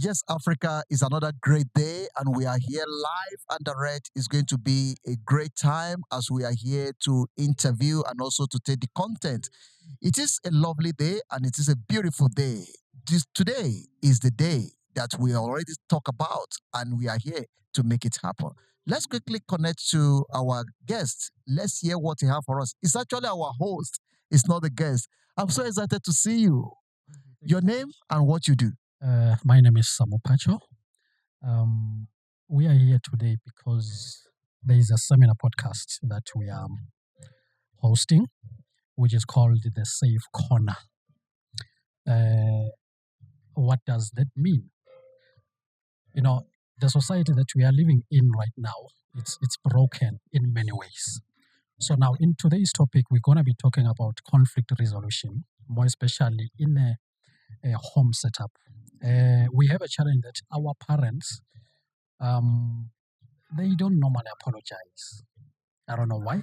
Yes, Africa is another great day, and we are here live and direct. It's going to be a great time as we are here to interview and also to take the content. It is a lovely day and it is a beautiful day. Today is the day that we already talk about, and we are here to make it happen. Let's quickly connect to our guest. Let's hear what he have for us. It's actually our host. It's not the guest. I'm so excited to see you. Your name and what you do. My name is Samu Pacho. Um, we are here today because there is a seminar podcast that we are hosting, which is called the Safe Corner. Uh, what does that mean? You know, the society that we are living in right now, it's broken in many ways. So now, in today's topic, we're gonna be talking about conflict resolution, more especially in a home setup. We have a challenge that our parents um, they don't normally apologize. I don't know why.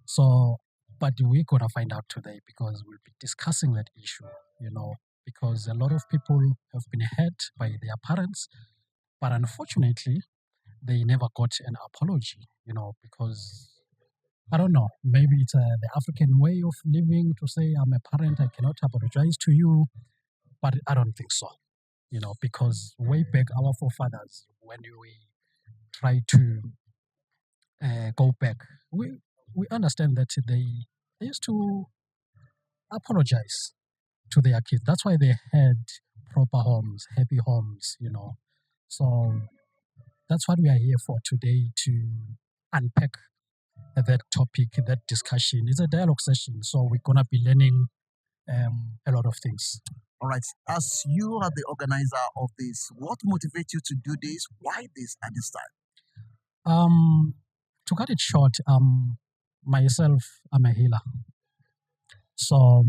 So, but we're gonna find out today because we'll be discussing that issue. Because a lot of people have been hurt by their parents, but unfortunately, they never got an apology. Because I don't know. Maybe it's the African way of living to say I'm a parent, I cannot apologize to you, but I don't think so. Because way back our forefathers, when we try to go back, we understand that they used to apologize to their kids. That's why they had proper homes, happy homes. So that's what we are here for today to unpack that topic, that discussion. It's a dialogue session, so we're gonna be learning a lot of things. All right. As you are the organizer of this, what motivates you to do this? Why this at this time? To cut it short, myself, I'm a healer. So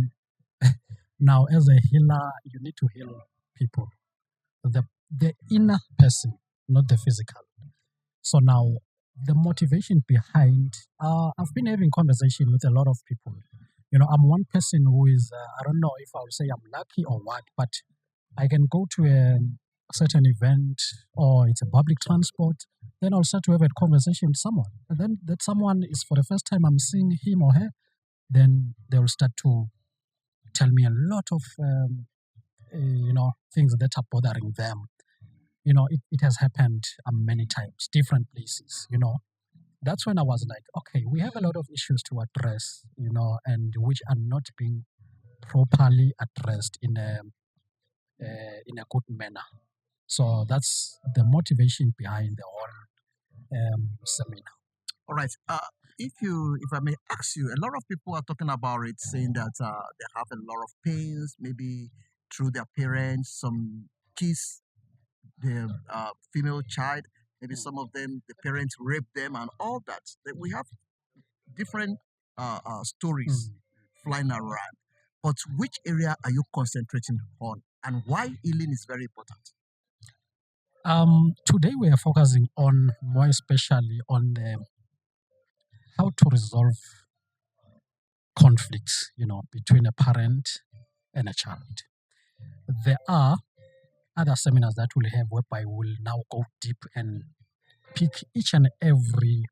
now, as a healer, you need to heal people, the inner person, not the physical. So now, the motivation behind, I've been having conversation with a lot of people. I'm one person who is, I don't know if I'll say I'm lucky or what, but I can go to a certain event or it's a public transport, then I'll start to have a conversation with someone. And then that someone is for the first time I'm seeing him or her, then they'll start to tell me a lot of things that are bothering them. It has happened many times, different places. That's when I was like, okay, we have a lot of issues to address, and which are not being properly addressed in a good manner. So that's the motivation behind the whole seminar. All right. If I may ask you, a lot of people are talking about it, saying that they have a lot of pains, maybe through their parents. Some kiss their female child. Maybe some of them, the parents rape them, and all that. That we have different stories flying around. But which area are you concentrating on, and why healing is very important? Today we are focusing on more especially on how to resolve conflicts, between a parent and a child. There are other seminars that we'll have whereby we'll now go deep and pick each and every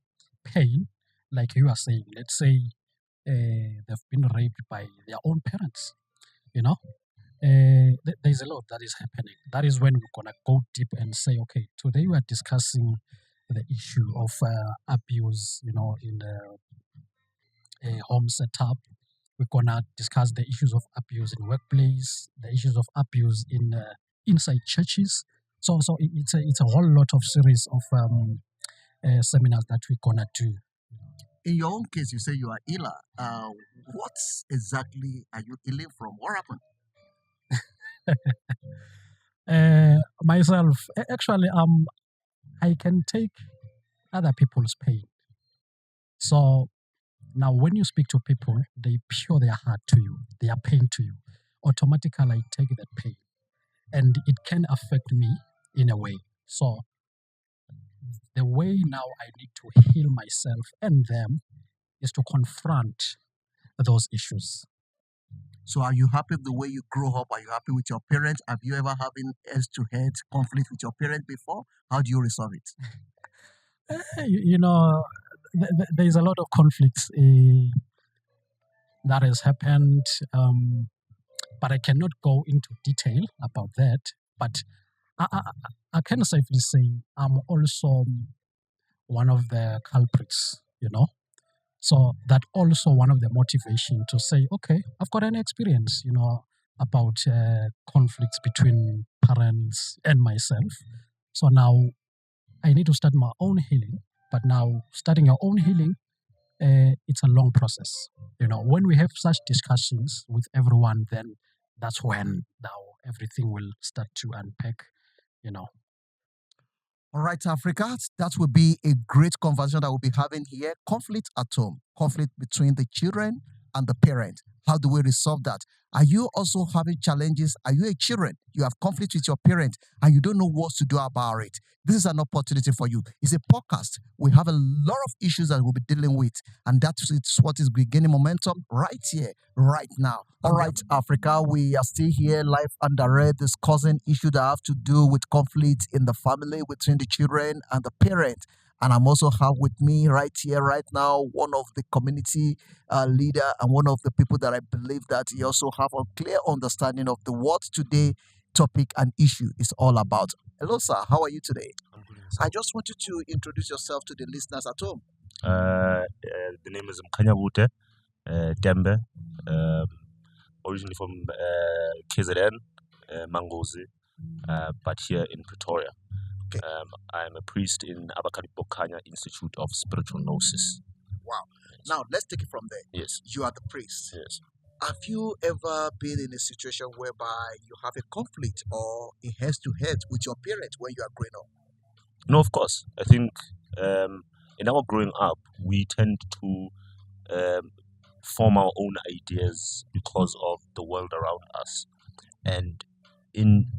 pain, like you are saying. Let's say they've been raped by their own parents, you know. There's a lot that is happening. That is when we're gonna go deep and say, okay, today we are discussing the issue of abuse, in the home setup. We're gonna discuss the issues of abuse in workplace, the issues of abuse in inside churches. So it's a whole lot of series of seminars that we're gonna do. In your own case, you say you are healer. What exactly are you healing from? What happened? Myself, actually, I can take other people's pain. So now, when you speak to people, they pour their heart to you, their pain to you. Automatically, I take that pain, and it can affect me in a way. So the way now I need to heal myself and them is to confront those issues. So are you happy with the way you grow up? Are you happy with your parents? Have you ever having head-to-head conflict with your parents before? How do you resolve it? You know, there is a lot of conflicts that has happened, but I cannot go into detail about that. But I can safely say I'm also one of the culprits, you know. So that also one of the motivation to say, okay, I've got an experience, about conflicts between parents and myself. So now I need to start my own healing. But now starting your own healing, it's a long process. When we have such discussions with everyone, then that's when now everything will start to unpack. You know, All right, Africa, that will be a great conversation that we'll be having here. Conflict at home, conflict between the children and the parent. How do we resolve that? Are you also having challenges? Are you a children? You have conflict with your parent and you don't know what to do about it. This is an opportunity for you. It's a podcast. We have a lot of issues that we'll be dealing with, and that's what is gaining momentum right here, right now. All right, Africa, we are still here live and direct discussing issues that have to do with conflict in the family between the children and the parent. And I'm also have with me right here, right now, one of the community leader and one of the people that I believe that he also have a clear understanding of the what today topic and issue is all about. Hello, sir. How are you today? I'm good. I just want you to introduce yourself to the listeners at home. The name is Mkanya Wute Dembe, originally from KZN, Mangozi, but here in Pretoria. Okay. I'm a priest in Abakari Bokanya Institute of Spiritual Gnosis. Wow. Now, let's take it from there. Yes, You are the priest. yes. Have you ever been in a situation whereby you have a conflict or a head to head with your parent when you are growing up? No, of course. I think in our growing up, we tend to form our own ideas because of the world around us. And in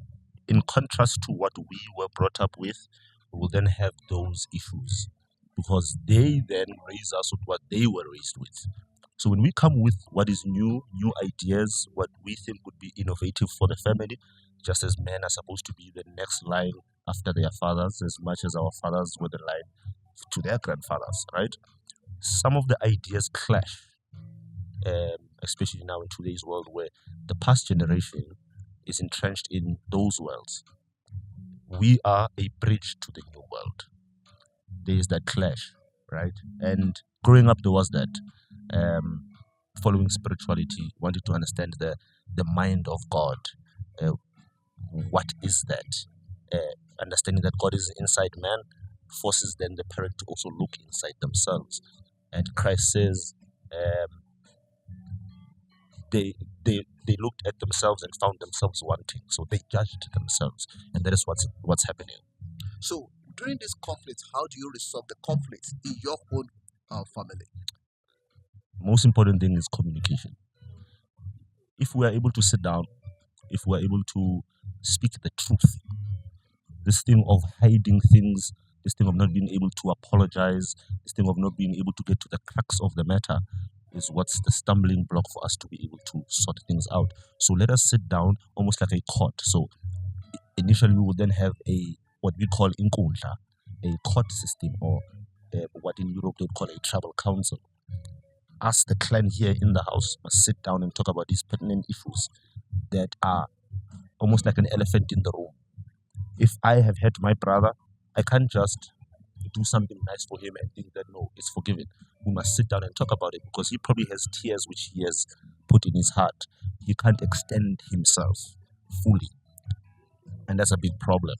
contrast to what we were brought up with, we will then have those issues because they then raise us with what they were raised with. So when we come with what is new ideas, what we think would be innovative for the family, just as men are supposed to be the next line after their fathers, as much as our fathers were the line to their grandfathers, right? Some of the ideas clash, especially now in today's world where the past generation is entrenched in those worlds. We are a bridge to the new world. There is that clash, right? And growing up, there was that. Following spirituality, wanted to understand the mind of God. What is that? Understanding that God is inside man forces then the parent to also look inside themselves. And Christ says, they looked at themselves and found themselves wanting, so they judged themselves, and that is what's happening. So, during this conflict, how do you resolve the conflict in your own family? Most important thing is communication. If we are able to sit down, if we are able to speak the truth, this thing of hiding things, this thing of not being able to apologize, this thing of not being able to get to the crux of the matter is what's the stumbling block for us to be able to sort things out. So let us sit down almost like a court. So initially we would then have what we call inkundla, a court system, or what in Europe they would call a tribal council. Us, the clan here in the house, must sit down and talk about these pertinent issues that are almost like an elephant in the room. If I have hurt my brother, I can't just do something nice for him and think that no, it's forgiven. We must sit down and talk about it because he probably has tears which he has put in his heart. He can't extend himself fully, and that's a big problem.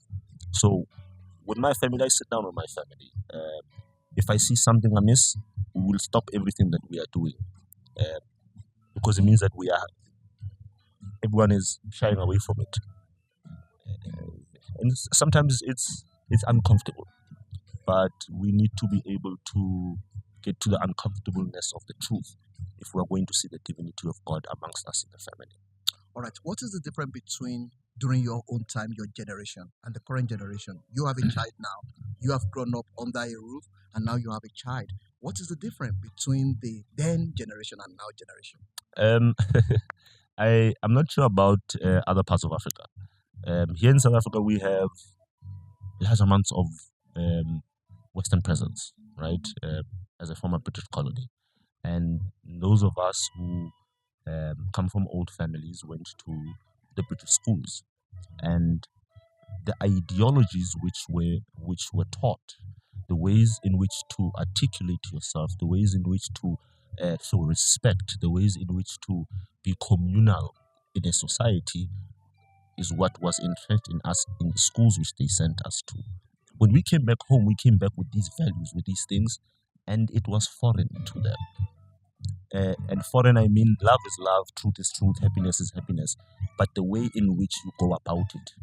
So with my family, I sit down with my family. If I see something amiss, we will stop everything that we are doing because it means that everyone is shying away from it, and sometimes it's uncomfortable, but we need to be able to get to the uncomfortableness of the truth if we are going to see the divinity of God amongst us in the family. All right. What is the difference between during your own time, your generation, and the current generation? You have a child now. You have grown up under a roof, and now you have a child. What is the difference between the then generation and now generation? I'm not sure about other parts of Africa. Here in South Africa, we have large amounts of Western presence, right? As a former British colony, and those of us who come from old families went to the British schools, and the ideologies which were taught, the ways in which to articulate yourself, the ways in which to show respect, the ways in which to be communal in a society is what was entrenched in us in the schools which they sent us to. When we came back home, we came back with these values, with these things, and it was foreign to them. And foreign, I mean, love is love, truth is truth, happiness is happiness, but the way in which you go about it.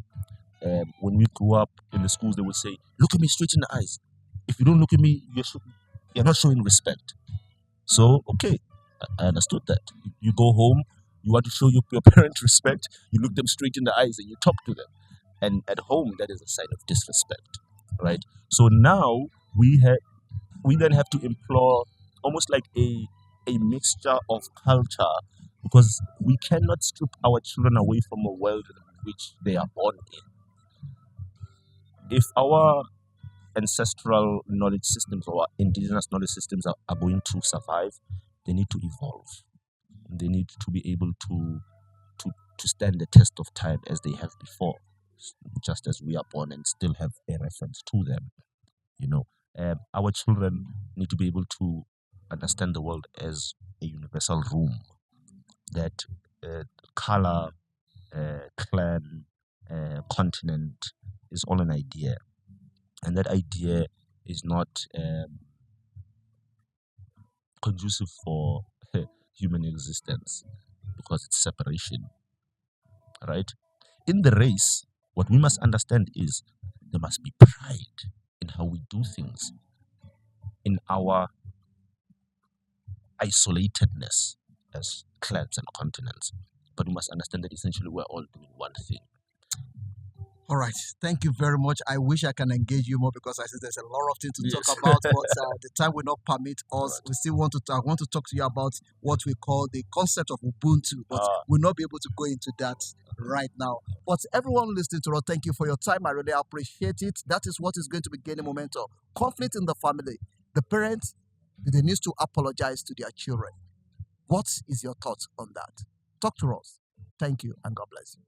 When we grew up in the schools, they would say, "Look at me straight in the eyes. If you don't look at me, you're not showing respect." So, okay, I understood that. You go home, you want to show your parents respect, you look them straight in the eyes and you talk to them. And at home, that is a sign of disrespect, right? So now we then have to implore almost like a mixture of culture, because we cannot strip our children away from a world in which they are born in. If our ancestral knowledge systems or indigenous knowledge systems are going to survive, they need to evolve. They need to be able to stand the test of time as they have before, just as we are born and still have a reference to them. You know, our children need to be able to understand the world as a universal room, that color, clan, continent is all an idea, and that idea is not conducive for human existence, because it's separation, right? In the race, what we must understand is there must be pride in how we do things, in our isolatedness as clans and continents. But we must understand that essentially we're all doing one thing. All right. Thank you very much. I wish I can engage you more because I see there's a lot of things to Yes. talk about, but the time will not permit us. Right. We still want to talk. I want to talk to you about what we call the concept of Ubuntu, but we'll not be able to go into that right now. But everyone listening to us, thank you for your time. I really appreciate it. That is what is going to be gaining momentum. Conflict in the family. The parents, they need to apologize to their children. What is your thoughts on that? Talk to us. Thank you and God bless you.